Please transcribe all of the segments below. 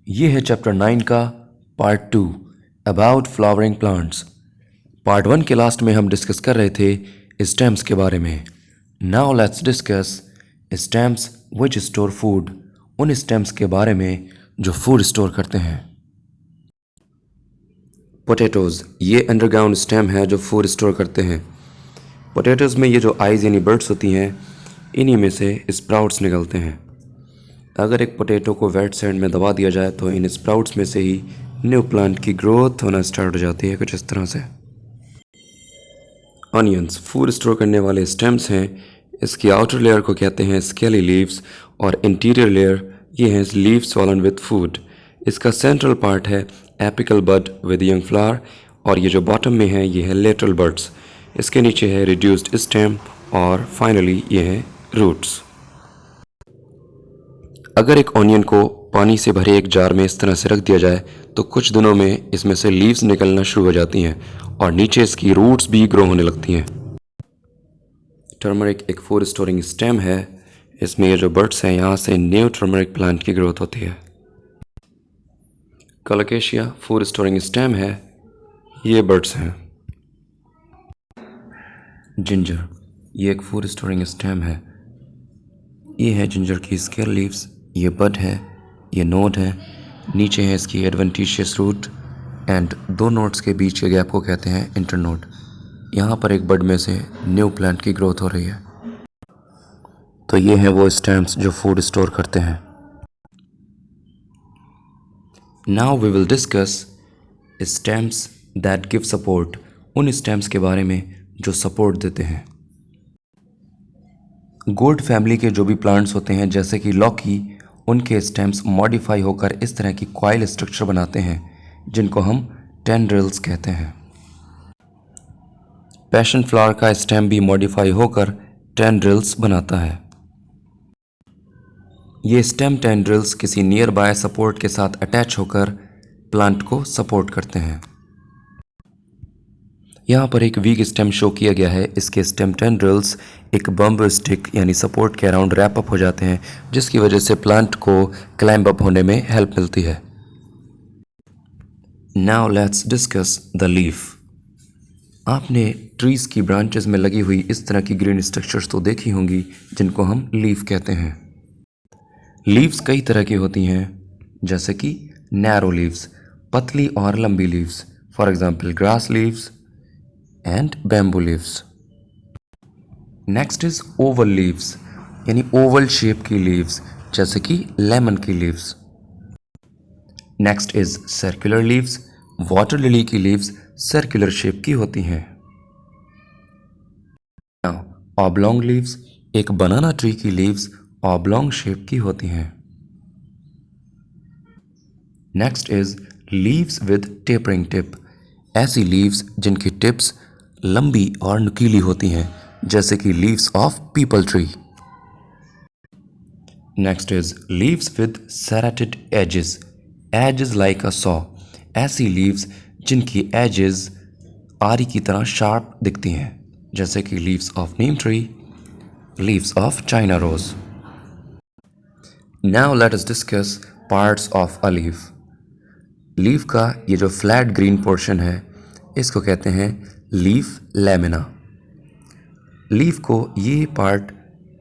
ये है चैप्टर 9 का part 2 about flowering plants. Part 1 के लास्ट में हम डिस्कस कर रहे थे स्टेम्स के बारे में। Now let's discuss stems which store food, उन स्टेम्स के बारे में जो फूड स्टोर करते हैं। पोटैटोज़, ये अंडरग्राउंड स्टेम है जो फूड स्टोर करते हैं। पोटैटोज़ में ये जो आइज़ यानी बर्ड्स होती हैं, इन्हीं में से स्प्राउट्स निकलते हैं। अगर एक पोटैटो को वेट सैंड में दबा दिया जाए तो इन स्प्राउट्स में से ही न्यू प्लांट की ग्रोथ होना स्टार्ट हो जाती है, कुछ इस तरह से। ऑनियंस फूड स्टोर करने वाले स्टेम्स हैं। इसकी आउटर लेयर को कहते हैं स्केली लीव्स और इंटीरियर लेयर ये हैं लीव्स स्वॉलन विद फूड। इसका सेंट्रल पार्ट है apical bud with young flower और ये जो बॉटम में है ये है लेटरल बड्स। इसके नीचे है रिड्यूस्ड स्टेम और फाइनली ये है रूट्स। अगर एक ऑनियन को पानी से भरे एक जार में इस तरह से रख दिया जाए तो कुछ दिनों में इसमें से लीव्स निकलना शुरू हो जाती हैं और नीचे इसकी रूट्स भी ग्रो होने लगती हैं। टर्मरिक एक फूड स्टोरिंग स्टेम है। इसमें ये जो बर्ड्स हैं यहाँ से न्यू टर्मरिक प्लांट की ग्रोथ होती है। कोलोकेशिया फूड स्टोरिंग स्टेम है। ये बर्ड्स हैं। जिंजर ये एक फूड स्टोरिंग स्टेम है। ये है जिंजर की स्केल लीव्स, ये बड है, ये नोड है, नीचे है इसकी एडवेंटिशियस रूट एंड दो नोड्स के बीच के गैप को कहते हैं इंटरनोड। यहाँ पर एक बड में से न्यू प्लांट की ग्रोथ हो रही है। तो ये हैं वो स्टेम्स जो फूड स्टोर करते हैं। Now we will discuss stems that give support, उन स्टेम्स के बारे में जो सपोर्ट देते हैं। गोर्ड फैमिली के जो भी प्लांट्स होते हैं जैसे कि लौकी, उनके स्टेम्स मॉडिफाई होकर इस तरह की कॉइल स्ट्रक्चर बनाते हैं जिनको हम टेंड्रिल्स कहते हैं। पैशन फ्लावर का स्टेम भी मॉडिफाई होकर टेंड्रिल्स बनाता है। ये स्टेम टेंड्रिल्स किसी नियर बाय सपोर्ट के साथ अटैच होकर प्लांट को सपोर्ट करते हैं। यहाँ पर एक वीक स्टेम शो किया गया है। इसके स्टेम टेंड्रिल्स एक बम्बू स्टिक यानी सपोर्ट के अराउंड रैप अप हो जाते हैं जिसकी वजह से प्लांट को क्लाइंब अप होने में हेल्प मिलती है। Now let's discuss the leaf. आपने ट्रीज की ब्रांचेस में लगी हुई इस तरह की ग्रीन स्ट्रक्चर्स तो देखी होंगी जिनको हम लीफ कहते हैं। लीव्स कई तरह की होती हैं जैसे कि नैरो लीव्स, पतली और लंबी leaves, for example grass leaves and bamboo leaves. Next is Oval leaves यानी ओवल शेप की लीव्स जैसे कि लेमन की leaves. Next is circular leaves, water lily की लीव्स सर्कुलर शेप की होती हैं। नाउ ऑब्लोंग लीव्स, एक बनाना ट्री की लीव्स ऑब्लोंग शेप की होती हैं। Next is leaves with tapering tip, ऐसी लीव्स जिनकी टिप्स लंबी और नुकीली होती हैं जैसे कि leaves of peepal tree. Next is leaves with serrated edges, edges like a saw, ऐसी लीव्स जिनकी एजेस आरी की तरह शार्प दिखती हैं जैसे कि leaves of neem tree, leaves of China rose. Now let us discuss parts of a leaf. Leaf का ये जो फ्लैट ग्रीन पोर्शन है इसको कहते हैं लीफ लैमिना। लीफ को ये पार्ट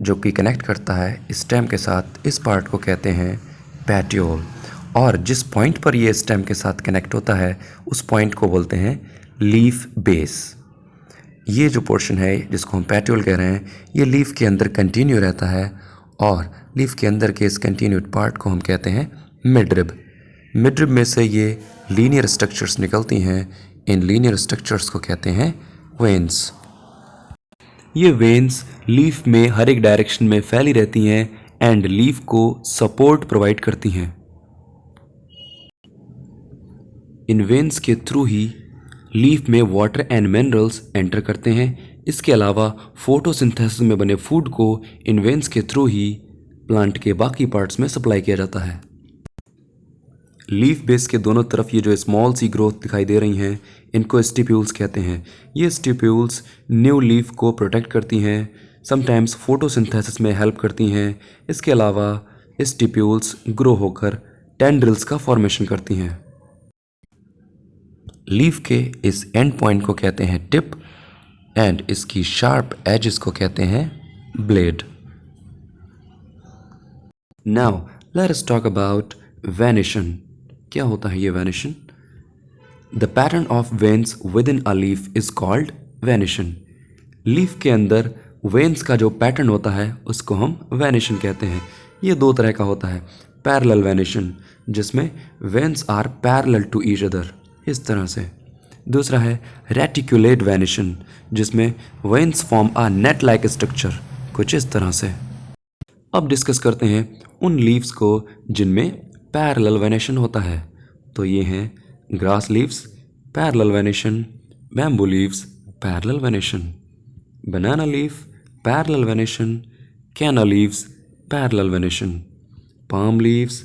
जो कि कनेक्ट करता है स्टेम के साथ, इस पार्ट को कहते हैं पैट्योल और जिस पॉइंट पर ये स्टेम के साथ कनेक्ट होता है उस पॉइंट को बोलते हैं लीफ बेस। ये जो पोर्शन है जिसको हम पैट्योल कह रहे हैं ये लीफ के अंदर कंटिन्यू रहता है और लीफ के अंदर के इस कंटिन्यूड पार्ट को हम कहते हैं मिडरिब। मिडरिब में से ये लीनियर स्ट्रक्चर्स निकलती हैं, इन लीनियर स्ट्रक्चर्स को कहते हैं वेन्स। ये वेन्स लीफ में हर एक डायरेक्शन में फैली रहती हैं एंड लीफ को सपोर्ट प्रोवाइड करती हैं। इन वेन्स के थ्रू ही लीफ में वाटर एंड मिनरल्स एंटर करते हैं। इसके अलावा फोटोसिंथेसिस में बने फूड को इन वेन्स के थ्रू ही प्लांट के बाकी पार्ट्स में सप्लाई किया जाता है। लीफ बेस के दोनों तरफ ये जो स्मॉल सी ग्रोथ दिखाई दे रही हैं इनको स्टिप्यूल्स कहते हैं। ये स्टिप्यूल्स न्यू लीफ को प्रोटेक्ट करती हैं, समटाइम्स फोटोसिंथेसिस में हेल्प करती हैं। इसके अलावा स्टिप्यूल्स ग्रो होकर टेंड्रिल्स का फॉर्मेशन करती हैं। लीफ के इस एंड पॉइंट को कहते हैं टिप एंड इसकी शार्प एजेस को कहते हैं blade. Now let us talk about venation. क्या होता है ये venation? The pattern of veins with in a leaf is called venation. Leaf के अंदर वेन्स का जो पैटर्न होता है उसको हम वेनिशन कहते हैं। ये दो तरह का होता है, पैरेलल वेनिशन जिसमें veins are parallel to each other, इस तरह से। दूसरा है रेटिकुलेट वेनिशन जिसमें veins form a net like structure, कुछ इस तरह से। अब डिस्कस करते हैं उन लीव्स को जिनमें पैरेलल वेनिशन होता है। तो ये हैं grass leaves parallel venation, bamboo leaves parallel venation, banana leaf parallel venation, canna leaves parallel venation, palm leaves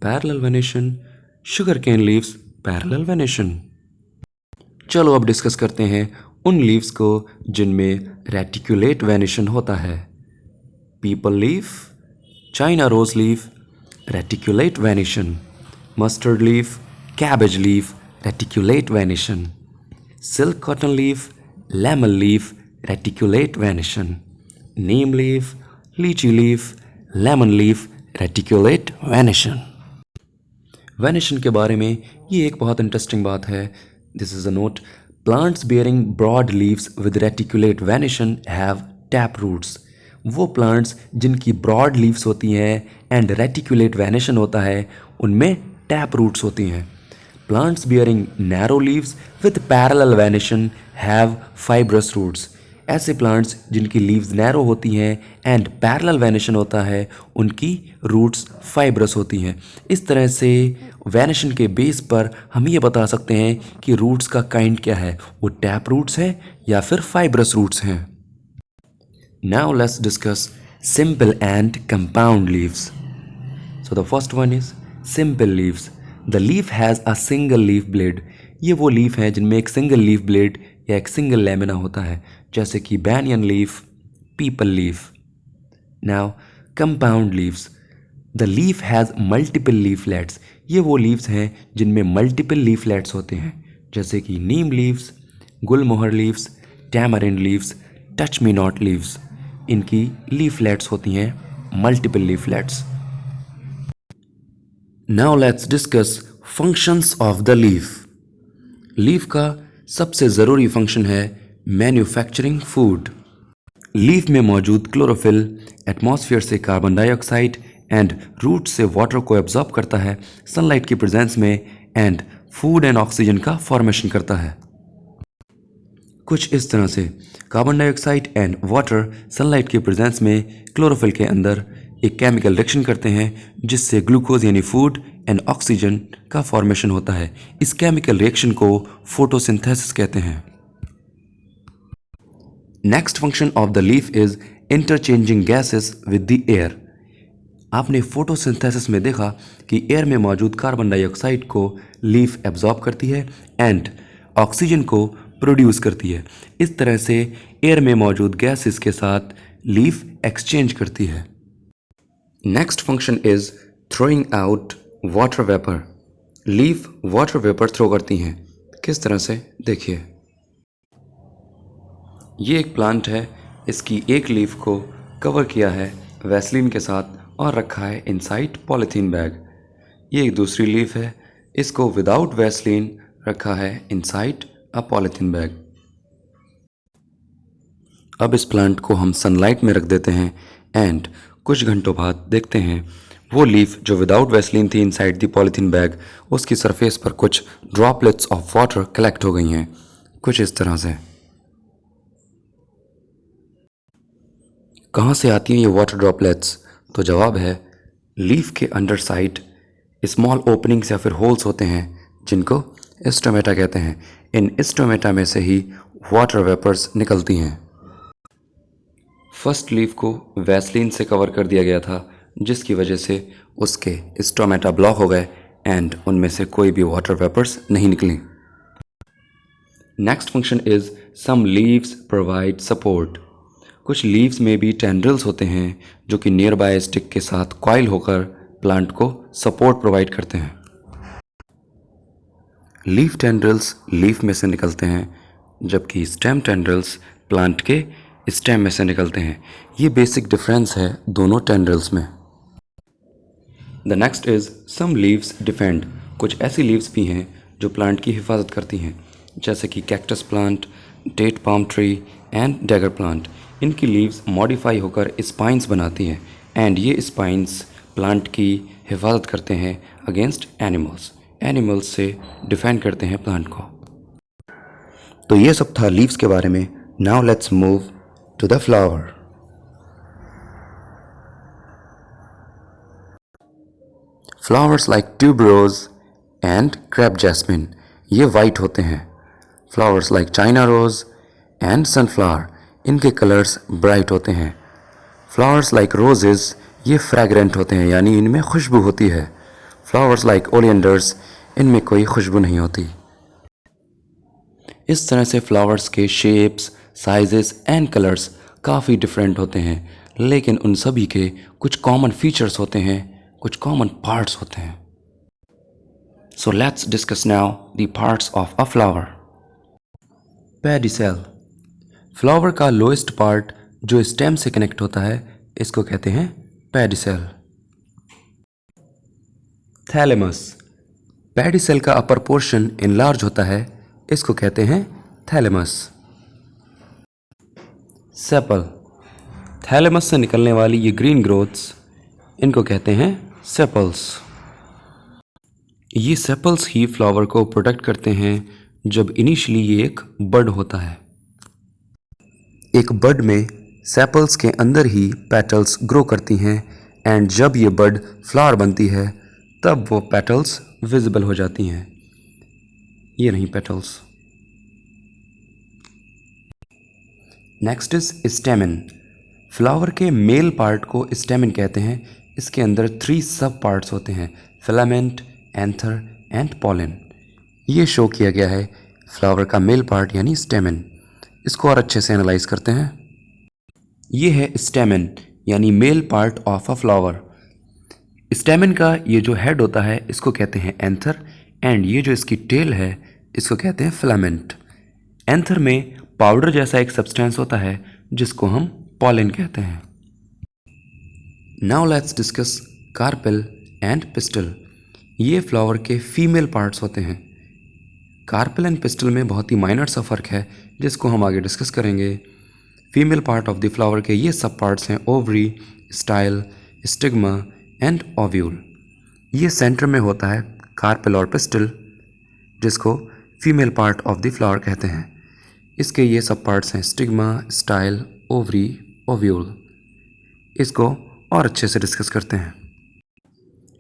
parallel venation, sugarcane leaves parallel venation। चलो अब डिस्कस करते हैं उन लीव्स को जिनमें रेटिकुलेट वेनिशन होता है। Peepal leaf, China rose leaf reticulate venation, mustard leaf, cabbage leaf reticulate venation, silk cotton leaf, lemon leaf reticulate venation, neem leaf, litchi leaf, lemon leaf reticulate venation. Venation के बारे में ये एक बहुत इंटरेस्टिंग बात है। This is a note, plants bearing broad leaves with reticulate venation have tap roots. वो plants जिनकी ब्रॉड लीव्स होती हैं एंड रेटिकुलेट वेनिशन होता है उनमें टैप रूट्स होती हैं। Plants bearing narrow leaves with parallel venation have fibrous roots. ऐसे प्लांट्स जिनकी लीव्स नैरो होती हैं एंड पैरेलल वेनिशन होता है उनकी रूट्स फाइब्रस होती हैं। इस तरह से वेनिशन के बेस पर हम ये बता सकते हैं कि रूट्स का काइंड क्या है, वो टैप रूट्स हैं या फिर फाइब्रस रूट्स हैं। Now let's discuss simple and compound leaves. So the first one is simple leaves. The leaf has a single leaf blade. ये वो लीफ है जिनमें एक सिंगल लीफ ब्लेड या एक सिंगल लेमिना होता है, जैसे कि banyan leaf, people leaf. Now compound leaves. The leaf has multiple leaflets. ये वो लीव्स हैं जिनमें मल्टीपल लीफलेट्स होते हैं, जैसे कि neem leaves, gulmohar leaves, tamarind leaves, touch me not leaves. इनकी लीफलेट्स होती हैं multiple leaflets. Now let's discuss functions of the leaf. Leaf का सबसे ज़रूरी फंक्शन है मैन्युफैक्चरिंग फूड। लीफ में मौजूद क्लोरोफिल एटमॉस्फेयर से कार्बन डाइऑक्साइड एंड रूट से वाटर को एब्जॉर्ब करता है सनलाइट की प्रेजेंस में एंड फूड एंड ऑक्सीजन का फॉर्मेशन करता है। कुछ इस तरह से carbon dioxide and water sunlight की प्रेजेंस में क्लोरोफिल के अंदर एक केमिकल रिएक्शन करते हैं जिससे ग्लूकोज यानी फूड एंड ऑक्सीजन का फॉर्मेशन होता है। इस केमिकल रिएक्शन को फोटोसिंथेसिस कहते हैं। Next function of the leaf is interchanging gases with the air. आपने फोटोसिंथेसिस में देखा कि एयर में मौजूद कार्बन डाइऑक्साइड को लीफ एब्जॉर्ब करती है एंड ऑक्सीजन को प्रोड्यूस करती है। इस तरह से एयर में मौजूद गैसेस के साथ लीफ एक्सचेंज करती है। Next function is throwing out water vapour. Leaf water vapour throw करती हैं। किस तरह से, देखिए। ये एक प्लांट है, इसकी एक लीफ को कवर किया है वैसलीन के साथ और रखा है इनसाइड पॉलीथीन बैग। ये एक दूसरी लीफ है, इसको विदाउट वैसलीन रखा है इनसाइड अ पॉलीथीन बैग। अब इस प्लांट को हम सनलाइट में रख देते हैं एंड कुछ घंटों बाद देखते हैं वो लीफ जो विदाउट वैसलीन थी इनसाइड द पॉलीथीन बैग, उसकी सरफेस पर कुछ ड्रॉपलेट्स ऑफ वाटर कलेक्ट हो गई हैं, कुछ इस तरह से। कहाँ से आती हैं ये वाटर ड्रॉपलेट्स? तो जवाब है लीफ के अंडर साइड स्मॉल ओपनिंग्स या फिर होल्स होते हैं जिनको स्टोमेटा कहते हैं। इन स्टोमेटा में से ही वाटर वेपर्स निकलती हैं। फर्स्ट लीफ को वैसलीन से कवर कर दिया गया था जिसकी वजह से उसके स्टोमेटा ब्लॉक हो गए एंड उनमें से कोई भी वाटर वेपर्स नहीं निकली। Next function is some leaves provide support. कुछ लीव्स में भी टेंड्रिल्स होते हैं जो कि नियर बाय स्टिक के साथ कॉइल होकर प्लांट को सपोर्ट प्रोवाइड करते हैं। लीफ टेंड्रिल्स लीफ में से निकलते हैं, जबकि स्टेम टेंड्रिल्स प्लांट के स्टेम में से निकलते हैं। ये बेसिक डिफरेंस है दोनों टेंड्रिल्स में। The next is some leaves defend. कुछ ऐसी लीव्स भी हैं जो प्लांट की हिफाजत करती हैं, जैसे कि cactus plant, date palm tree and dagger plant. इनकी लीव्स मॉडिफाई होकर स्पाइंस बनाती हैं एंड ये स्पाइंस प्लांट की हिफाजत करते हैं अगेंस्ट एनिमल्स से डिफेंड करते हैं प्लांट को। तो ये सब था लीव्स के बारे में। Now let's move to the flower. Flowers like tuberose and crape jasmine ये वाइट होते हैं। Flowers like China rose and sunflower इनके कलर्स ब्राइट होते हैं। फ्लावर्स लाइक रोजेस ये फ्रैग्रेंट होते हैं, यानी इनमें खुशबू होती है। फ्लावर्स लाइक ओलियंडर्स इनमें कोई खुशबू नहीं होती। इस तरह से फ्लावर्स के शेप्स, साइजेस एंड कलर्स काफ़ी डिफरेंट होते हैं, लेकिन उन सभी के कुछ कॉमन फीचर्स होते हैं, कुछ कॉमन पार्ट्स होते हैं। So let's discuss now the parts of a flower. Pedicel, flower का लोएस्ट पार्ट जो स्टेम से कनेक्ट होता है, इसको कहते हैं पेडिसेल। थैलेमस, पेडिसेल का अपर पोर्शन इनलार्ज होता है, इसको कहते हैं थैलेमस। सेपल, थैलेमस से निकलने वाली ये ग्रीन ग्रोथ्स, इनको कहते हैं सेपल्स। ये सेपल्स ही फ्लावर को प्रोटेक्ट करते हैं जब इनिशियली ये एक बड होता है। एक बड में सेपल्स के अंदर ही पेटल्स ग्रो करती हैं एंड जब ये बड फ्लावर बनती है तब वो पेटल्स विजिबल हो जाती हैं। ये नहीं पेटल्स। Next is स्टेमन। फ्लावर के मेल पार्ट को स्टेमन कहते हैं। इसके अंदर 3 सब पार्ट्स होते हैं, फिलामेंट, एंथर एंड पॉलन। ये शो किया गया है फ्लावर का मेल पार्ट यानी स्टेमन। इसको और अच्छे से एनालाइज करते हैं। ये है स्टेमन यानी mail part of a flower. स्टेमन का ये जो हेड होता है इसको कहते हैं एंथर एंड ये जो इसकी टेल है इसको कहते हैं फिलामेंट। एंथर में पाउडर जैसा एक सब्सटेंस होता है जिसको हम पॉलन कहते हैं। Now let's discuss carpel and pistol. ये फ्लावर के फीमेल पार्ट्स होते हैं। कार्पेल एंड पिस्टल में बहुत ही माइनर सा फ़र्क है जिसको हम आगे डिस्कस करेंगे। Female part of the flower के ये सब पार्ट्स हैं ovary, style, stigma and ovule. ये सेंटर में होता है कार्पेल और पिस्टल, जिसको female part of the flower कहते हैं। इसके ये सब पार्ट्स हैं स्टिग्मा, स्टाइल, ओवरी, ओव्यूल। इसको और अच्छे से डिस्कस करते हैं।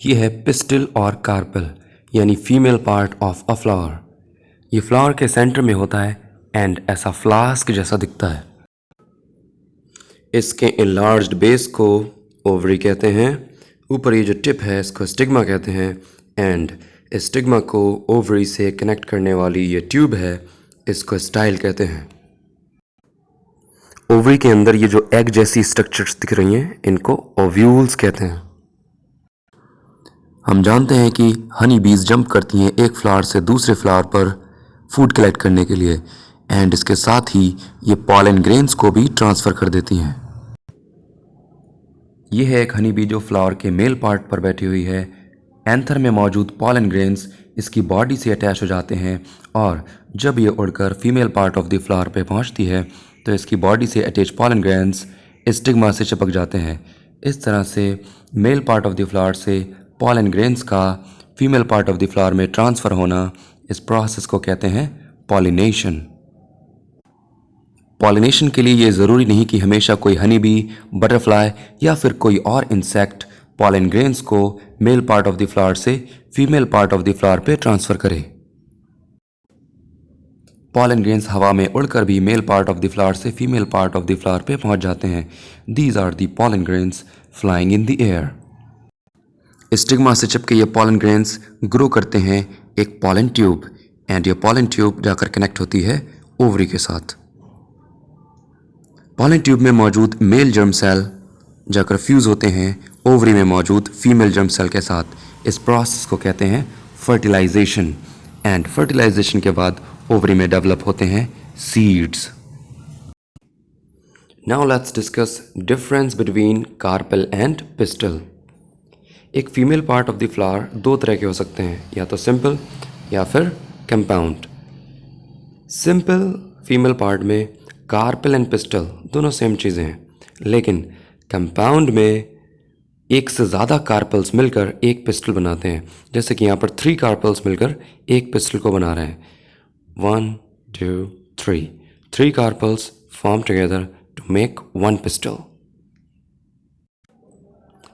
ये है पिस्टल और कार्पेल यानी female part of a flower. ये फ्लावर के सेंटर में होता है एंड ऐसा फ्लास्क जैसा दिखता है। इसके इनलार्ज्ड बेस को ओवरी कहते हैं। ऊपर ये जो टिप है इसको स्टिग्मा कहते हैं एंड स्टिग्मा को ओवरी से कनेक्ट करने वाली ये ट्यूब है इसको स्टाइल कहते हैं। ओवरी के अंदर ये जो एग जैसी स्ट्रक्चर्स दिख रही हैं इनको ओव्यूल्स कहते हैं। हम जानते हैं कि हनी बीज जंप करती हैं एक फ्लावर से दूसरे फ्लावर पर फूड कलेक्ट करने के लिए एंड इसके साथ ही ये पॉलन ग्रेन्स को भी ट्रांसफ़र कर देती हैं। ये है एक हनी बी जो फ्लावर के मेल पार्ट पर बैठी हुई है। एंथर में मौजूद पॉलन ग्रेन्स इसकी बॉडी से अटैच हो जाते हैं और जब ये उड़कर female part of the flower पे पहुंचती है तो इसकी बॉडी से अटैच पॉलन ग्रेन्स स्टिग्मा से चिपक जाते हैं। इस तरह से mail part of the flower से पॉलन ग्रेन्स का female part of the flower में ट्रांसफ़र होना, इस प्रोसेस को कहते हैं पॉलिनेशन। पॉलिनेशन के लिए ये ज़रूरी नहीं कि हमेशा कोई हनी बी, बटरफ्लाई या फिर कोई और इंसेक्ट पॉलन ग्रेन्स को male part of the flower से female part of the flower पे ट्रांसफ़र करे। पॉलन ग्रेन्स हवा में उड़कर भी male part of the flower से female part of the flower पे पहुंच जाते हैं। These are the pollen grains flying in the air. Stigma से चिपके ये पॉलन ग्रेन्स ग्रो करते हैं एक पॉलन ट्यूब एंड ये पॉलन ट्यूब जाकर कनेक्ट होती है ओवरी के साथ। पॉलन ट्यूब में मौजूद मेल जर्म सेल जाकर फ्यूज़ होते हैं ओवरी में मौजूद फीमेल जर्म सेल के साथ। इस प्रोसेस को कहते हैं फर्टिलाइजेशन। एंड फर्टिलाइजेशन के बाद ओवरी में डेवलप होते हैं seeds. Now let's discuss difference between carpel and pistil. एक female part of the flower दो तरह के हो सकते हैं, या तो सिंपल या फिर कंपाउंड। सिंपल फीमेल पार्ट में कार्पेल एंड पिस्टल दोनों सेम चीज़ें हैं, लेकिन कंपाउंड में एक से ज़्यादा कार्पल्स मिलकर एक पिस्टल बनाते हैं। जैसे कि यहाँ पर 3 कार्पल्स मिलकर एक पिस्टल को बना रहे हैं। 1 2 3 3 carpels form together to make 1 pistil.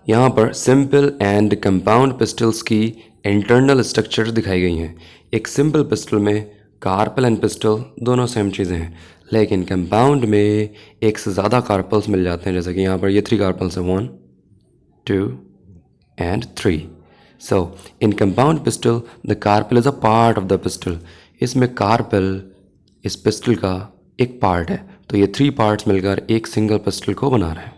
यहाँ पर सिंपल एंड कंपाउंड पिस्टल्स की इंटरनल स्ट्रक्चर दिखाई गई हैं। एक सिंपल पिस्टल में कार्पल एंड पिस्टल दोनों सेम चीज़ें हैं, लेकिन कंपाउंड में एक से ज़्यादा कार्पल्स मिल जाते हैं। जैसे कि यहाँ पर ये 3 कार्पल्स हैं, 1 2 and 3. So in compound pistol the carpel is a part of the pistol. इसमें carpel इस पिस्टल का एक पार्ट है, तो ये 3 पार्ट्स मिलकर एक सिंगल पिस्टल को बना रहे हैं।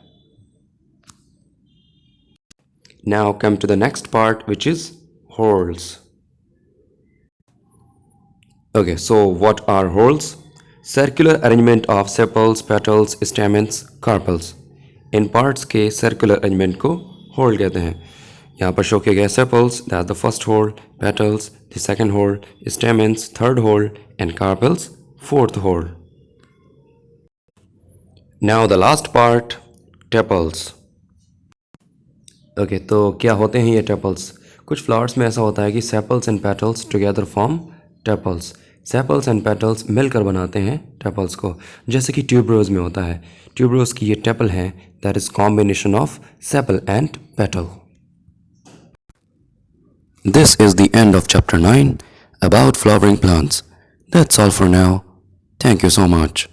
Now come to the next part, which is whorls. Okay, so what are whorls? Circular arrangement of sepals, petals, stamens, carpels. इन पार्ट्स के सर्कुलर अरेंजमेंट को होल कहते हैं। यहाँ पर शो किया गया sepals, that the first whorl, petals the second whorl, stamens third whorl and carpels fourth whorl. Now the last part, tepals. Okay, तो क्या होते हैं ये टेपल्स? कुछ फ्लावर्स में ऐसा होता है कि sepals and petals together form tepals. Sepals and petals मिलकर बनाते हैं टेपल्स को, जैसे कि ट्यूबरोज में होता है। ट्यूबरोज की ये टेपल है, that is combination of sepal and petal. This is the end of chapter 9 about flowering plants. That's all for now. Thank you so much.